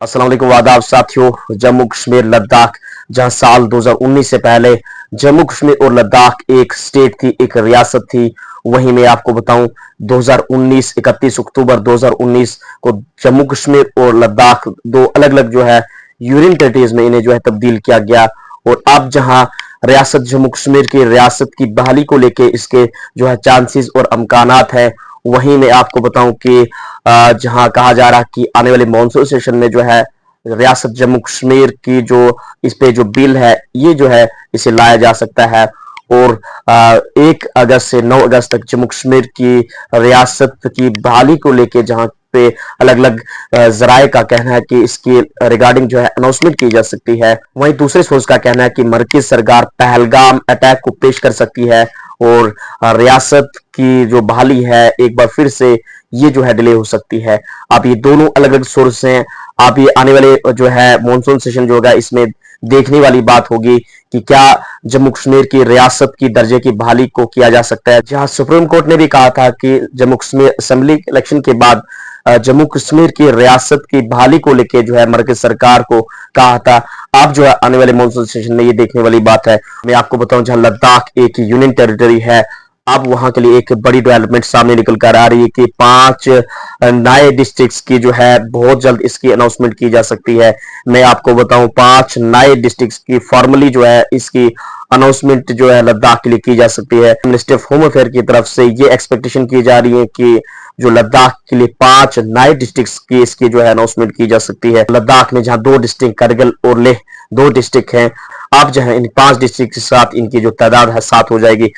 अस्सलाम वालेकुम आदाब साथियों। जम्मू कश्मीर लद्दाख, जहां साल 2019 से पहले जम्मू कश्मीर और लद्दाख एक स्टेट थी, एक रियासत थी, वहीं मैं आपको बताऊं 2019 31 अक्टूबर 2019 को जम्मू कश्मीर और लद्दाख दो अलग अलग जो है यूनियन टेरिटरीज में इन्हें जो है तब्दील किया गया। और अब जहां रियासत जम्मू कश्मीर की रियासत की बहाली को लेके इसके जो है चांसेस और अमकानात है, वहीं मैं आपको बताऊं कि जहां कहा जा रहा है कि आने वाले मॉनसून सेशन में जो है रियासत जम्मू कश्मीर की जो इस पे जो बिल है ये जो है इसे लाया जा सकता है। और 1 अगस्त से 9 अगस्त तक जम्मू कश्मीर की रियासत की बहाली को लेके जहां पे अलग अलग जराये का कहना है कि इसकी रिगार्डिंग जो है अनाउंसमेंट की जा सकती है। वहीं दूसरे सोर्स का कहना है कि मरकज सरकार पहलगाम अटैक को पेश कर सकती है और रियासत की जो बहाली है एक बार फिर से ये जो है डिले हो सकती है। अब ये दोनों अलग अलग सोर्स हैं। आप ये आने वाले जो है मॉनसून सेशन जो होगा इसमें देखने वाली बात होगी कि क्या जम्मू कश्मीर की रियासत की दर्जे की बहाली को किया जा सकता है। जहां सुप्रीम कोर्ट ने भी कहा था कि जम्मू कश्मीर असेंबली इलेक्शन के बाद जम्मू कश्मीर की रियासत की बहाली को लेकर जो है मरकज सरकार को कहा था। अब जो है आने वाले मॉनसून सेशन में ये देखने वाली बात है। मैं आपको बताऊं जहां लद्दाख एक यूनियन टेरिटरी है, अब वहां के लिए एक बड़ी डेवलपमेंट सामने निकल कर आ रही है कि 5 नए डिस्ट्रिक्ट्स की जो है बहुत जल्द इसकी अनाउंसमेंट की जा सकती है। मैं आपको बताऊं 5 नए डिस्ट्रिक्ट्स की फॉर्मली जो है इसकी अनाउंसमेंट जो है लद्दाख के लिए की जा सकती है। मिनिस्ट्री ऑफ होम अफेयर की तरफ से ये एक्सपेक्टेशन की जा रही है कि जो लद्दाख के लिए 5 नए डिस्ट्रिक्ट्स की इसकी जो है अनाउंसमेंट की जा सकती है। लद्दाख में जहां 2 डिस्ट्रिक्ट करगिल और लेह 2 डिस्ट्रिक्ट हैं, अब जो है इन 5 डिस्ट्रिक्ट के साथ इनकी जो तादाद है 7 हो जाएगी।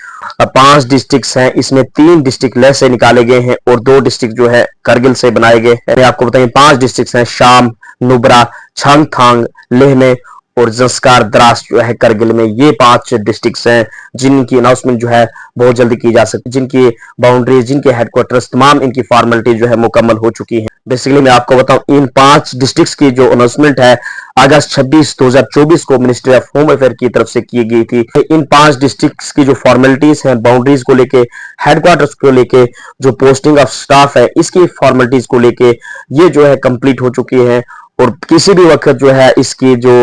5 डिस्ट्रिक्ट हैं, इसमें 3 डिस्ट्रिक्ट लेह से निकाले गए हैं और 2 डिस्ट्रिक्ट जो है करगिल से बनाए गए हैं। मैं आपको बताइए 5 डिस्ट्रिक्ट हैं शाम, नुब्रा, छंगथांग लेह में और जंस्कार द्रास जो है करगिल में। ये 5 डिस्ट्रिक्ट्स हैं जिनकी अनाउंसमेंट जो है बहुत जल्दी की जा सकती है, जिनकी बाउंड्रीज, जिनके हेडक्वार्टर्स, तमाम इनकी फॉर्मेलिटी जो है मुकम्मल हो चुकी है। बेसिकली मैं आपको बताऊं इन 5 डिस्ट्रिक्ट्स की जो अनाउंसमेंट है अगस्त 26 2024 को मिनिस्ट्री ऑफ होम अफेयर की तरफ से की गई थी। इन 5 डिस्ट्रिक्ट्स की जो फॉर्मेलिटीज हैं, बाउंड्रीज को लेके, हेडक्वार्टर्स को लेके, जो पोस्टिंग ऑफ स्टाफ है, इसकी फॉर्मेलिटीज को लेके ये जो है कंप्लीट हो चुकी है। और किसी भी वक्त जो है इसकी जो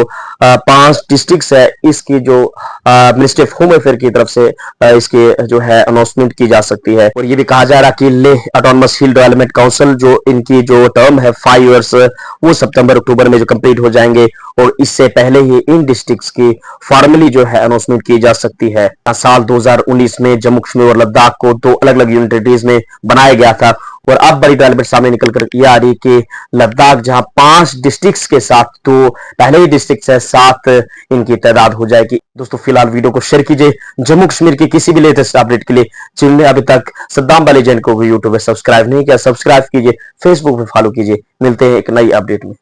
5 डिस्ट्रिक्ट्स है इसकी जो मिनिस्ट्री ऑफ होम अफेयर की तरफ से इसके जो है अनाउंसमेंट की जा सकती है। और ये भी कहा जा रहा कि लेह ऑटोनमस हिल डेवलपमेंट काउंसिल जो इनकी जो टर्म है 5 इयर्स वो सितंबर अक्टूबर में जो कंप्लीट हो जाएंगे और इससे पहले ही इन डिस्ट्रिक्ट्स की फॉर्मली जो है अनाउंसमेंट की जा सकती है। साल 2019 में जम्मू कश्मीर और लद्दाख को 2 अलग अलग यूनियन टेरिटरीज में बनाया गया था और अब बड़ी डेवलपमेंट सामने निकल कर ये आ रही कि लद्दाख जहां 5 डिस्ट्रिक्ट्स के साथ तो पहले ही डिस्ट्रिक्ट है 7 इनकी तादाद हो जाएगी। दोस्तों फिलहाल वीडियो को शेयर कीजिए। जम्मू कश्मीर की किसी भी लेटेस्ट अपडेट के लिए चैनल ने अभी तक सद्दाम वाले जैन को भी यूट्यूब पे सब्सक्राइब नहीं किया, सब्सक्राइब कीजिए, फेसबुक पे फॉलो कीजिए। मिलते हैं एक नई अपडेट में।